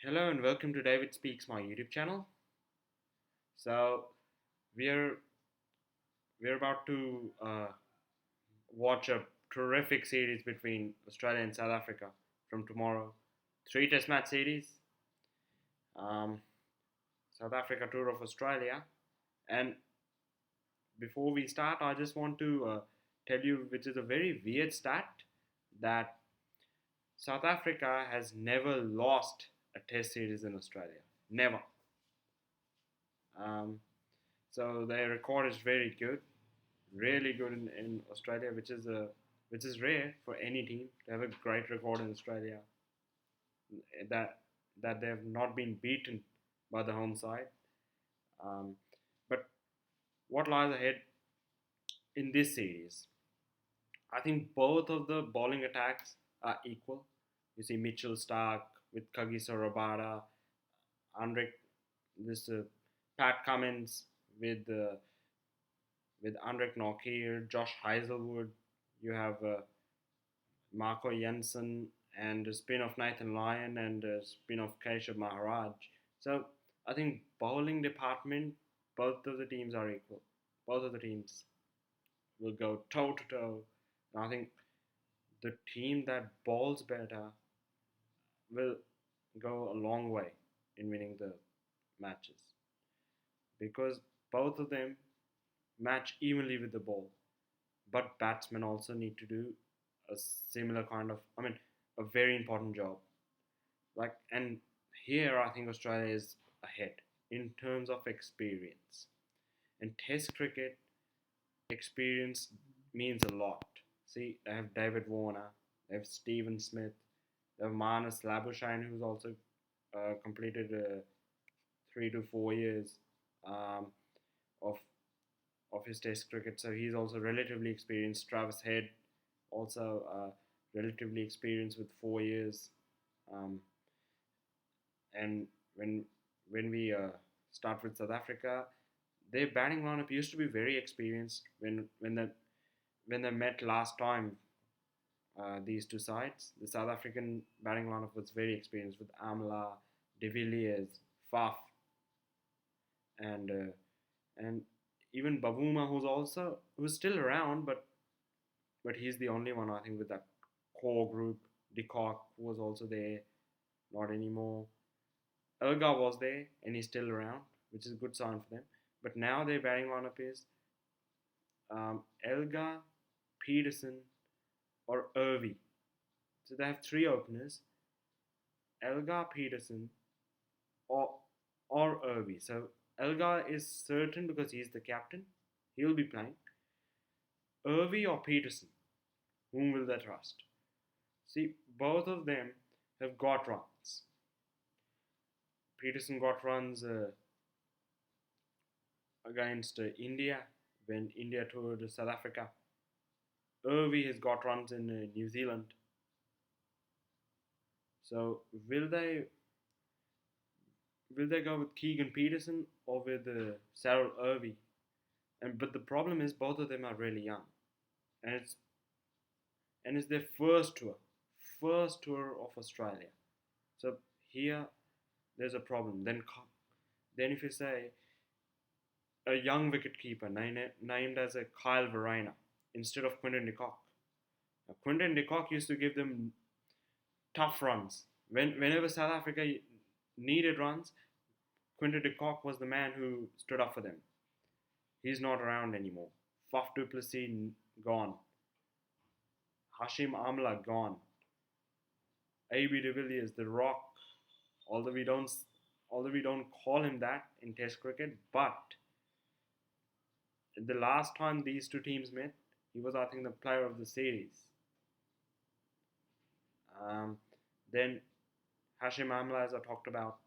Hello and welcome to David Speaks, my YouTube channel. So we're we're about to watch a terrific series between Australia and South Africa from tomorrow. Three Test match series. Um, South Africa tour of Australia. And before we start, I just want to tell you, which is a very weird stat, that South Africa has never lost a Test series in Australia. Never. Um, so their record is very good, really good in Australia, which is rare for any team to have a great record in Australia. That that they have not been beaten by the home side. Um, but what lies ahead in this series? I think both of the bowling attacks are equal. You see Mitchell Starc with Kagiso Rabada, Anrich, this Pat Cummins with uh, with Anrich Nortje, Josh Heiselwood. You have Marco Jensen and a spin of Nathan Lyon and a spin of Keshav Maharaj. So I think bowling department, both of the teams are equal. Both of the teams will go toe to toe. And I think the team that bowls better will go a long way in winning the matches because both of them match evenly with the ball. But batsmen also need to do a similar kind of, a very important job. And here I think Australia is ahead in terms of experience. In Test cricket, experience means a lot. See, they have David Warner, they have Stephen Smith, they have Marnus Labuschagne, who's also completed 3 to 4 years um, of his Test cricket, so he's also relatively experienced. Travis Head, also relatively experienced with 4 years. Um, and when we start with South Africa, their batting lineup used to be very experienced when they met last time. These two sides, the South African batting lineup was very experienced with Amla, De Villiers, Faf, and even Bavuma, who's still around, but he's the only one I think with that core group. De Kock was also there, not anymore. Elger was there and he's still around, which is a good sign for them. But now their batting lineup is Elger, Peterson, or Irvy. So they have three openers: Elgar, Peterson, or Irvy. So Elgar is certain because he's the captain; he'll be playing. Irvy or Peterson, whom will they trust? See, both of them have got runs. Peterson got runs against India when India toured South Africa. Irvy has got runs in New Zealand. So will they go with Keegan Peterson or with Cyril Irvy? But the problem is both of them are really young, and it's their first tour of Australia. So here there's a problem. Then if you say a young wicketkeeper named as a Kyle Verreynne instead of Quinton de Kock. Now, Quinton de Kock used to give them tough runs. Whenever South Africa needed runs, Quinton de Kock was the man who stood up for them. He's not around anymore. Faf du Plessis gone. Hashim Amla gone. A.B. de Villiers, the Rock. Although we don't call him that in Test cricket, but the last time these two teams met, he was, I think, the player of the series. Then Hashim Amla, as I talked about,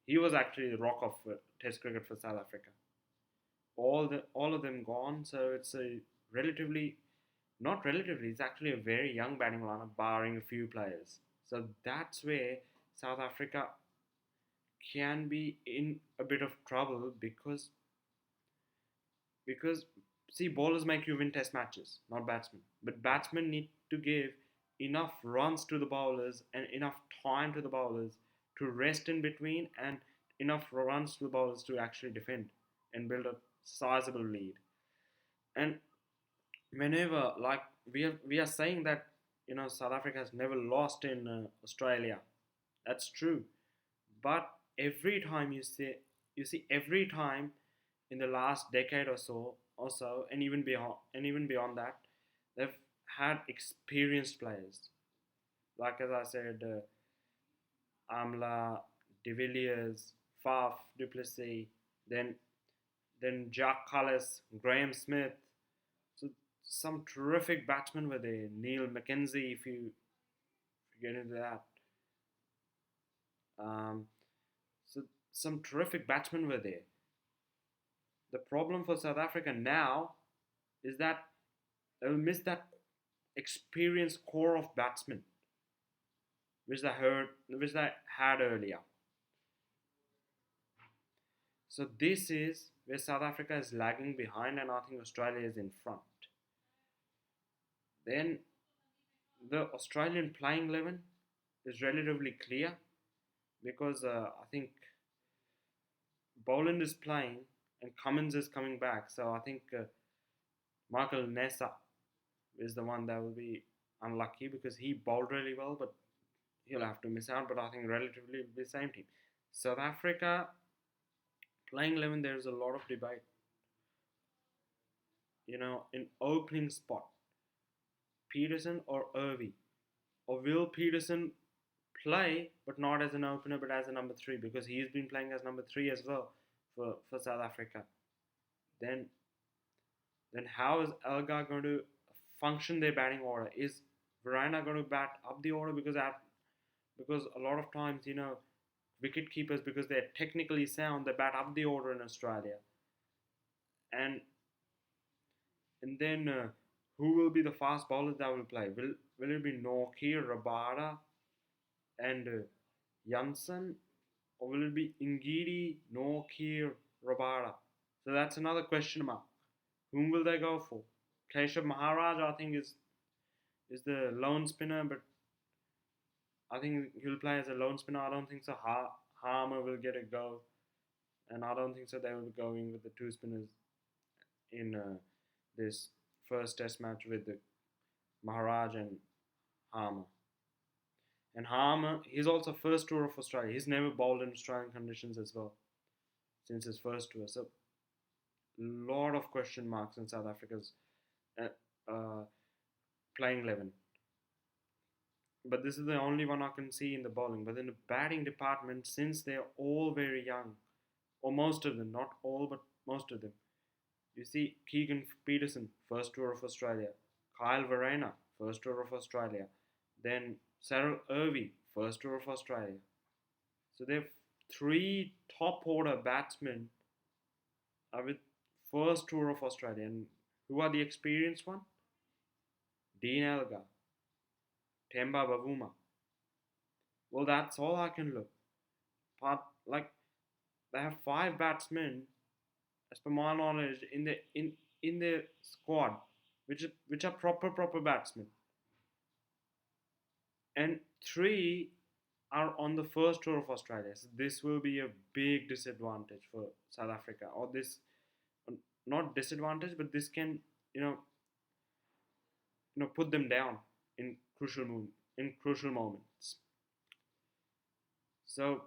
he was actually the rock of Test cricket for South Africa. All of them gone, so it's a relatively, not relatively, it's actually a very young batting lineup, barring a few players. So that's where South Africa can be in a bit of trouble because see, bowlers make you win Test matches, not batsmen. But batsmen need to give enough runs to the bowlers and enough time to the bowlers to rest in between and enough runs to the bowlers to actually defend and build a sizable lead. And whenever, like, we are saying that South Africa has never lost in Australia. That's true, but every time you see every time in the last decade or so, and even beyond that, they've had experienced players. Like as I said, Amla, De Villiers, Faf, Duplessis, then Jack Cullis, Graham Smith. So some terrific batsmen were there. Neil McKenzie, if you get into that. Um, so some terrific batsmen were there. The problem for South Africa now is that they'll miss that experienced core of batsmen which they had earlier. So this is where South Africa is lagging behind, and I think Australia is in front. Then the Australian playing 11 is relatively clear because I think Boland is playing and Cummins is coming back. So I think Michael Nessa is the one that will be unlucky because he bowled really well, but he'll have to miss out. But I think relatively the same team. South Africa playing 11, there's a lot of debate. In opening spot, Peterson or Irvie, or will Peterson play but not as an opener but as a number three because he's been playing as number three as well for South Africa. Then how is Elgar going to function their batting order? Is Verena going to bat up the order because a lot of times wicket keepers, because they're technically sound, they bat up the order in Australia. And then who will be the fast bowlers that will play? Will it be Nortje, Rabada, and Janssen, or will it be Ngidi, Nortje, Rabada? So that's another question mark. Whom will they go for? Keshav Maharaj, I think, is the lone spinner, but I think he'll play as a lone spinner. I don't think so. Harmer will get a go, and I don't think so. They will be going with the two spinners in this first Test match with the Maharaj and Harmer. And Harmer, he's also first tour of Australia. He's never bowled in Australian conditions as well since his first tour. So lot of question marks in South Africa's uh, uh, playing 11. But this is the only one I can see in the bowling. But in the batting department, since they're all very young, or most of them, not all, but most of them, you see Keegan Peterson, first tour of Australia. Kyle Verena, first tour of Australia. Then Cyril Irvie, first tour of Australia. So they have three top order batsmen with first tour of Australia. And who are the experienced one? Dean Elgar, Temba Bavuma. Well, that's all I can look. But like they have five batsmen, as per my knowledge, in the squad, which are proper batsmen, and three are on the first tour of Australia. So this will be a big disadvantage for South Africa, or this not disadvantage, but this can put them down in crucial moments. So,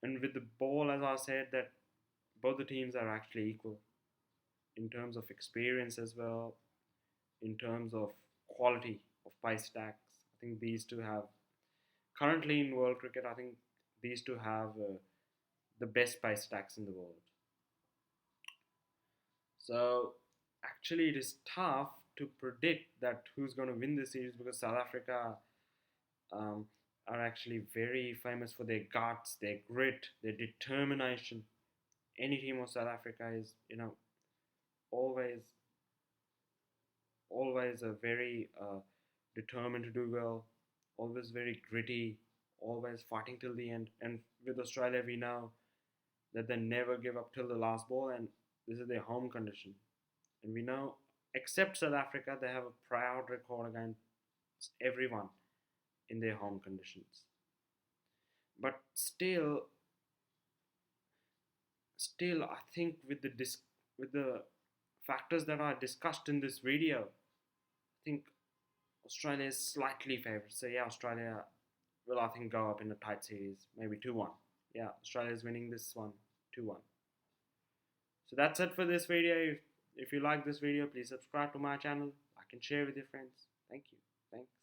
and with the ball, as I said, that both the teams are actually equal in terms of experience as well, in terms of quality of pace stacks. I think these two have currently in world cricket. I think these two have the best pace stacks in the world. So actually, it is tough to predict that who's going to win this series because South Africa um, are actually very famous for their guts, their grit, their determination. Any team of South Africa is, always, always a very determined to do well, always very gritty, always fighting till the end. And with Australia, we know that they never give up till the last ball, and this is their home condition. And we know, except South Africa, they have a proud record against everyone in their home conditions. but still, I think with the factors that are discussed in this video, I think Australia is slightly favoured. So yeah, Australia will, I think, go up in a tight series, maybe 2-1. Yeah, Australia is winning this one 2-1. So that's it for this video. If you like this video, please subscribe to my channel. Like and share with your friends. Thank you. Thanks.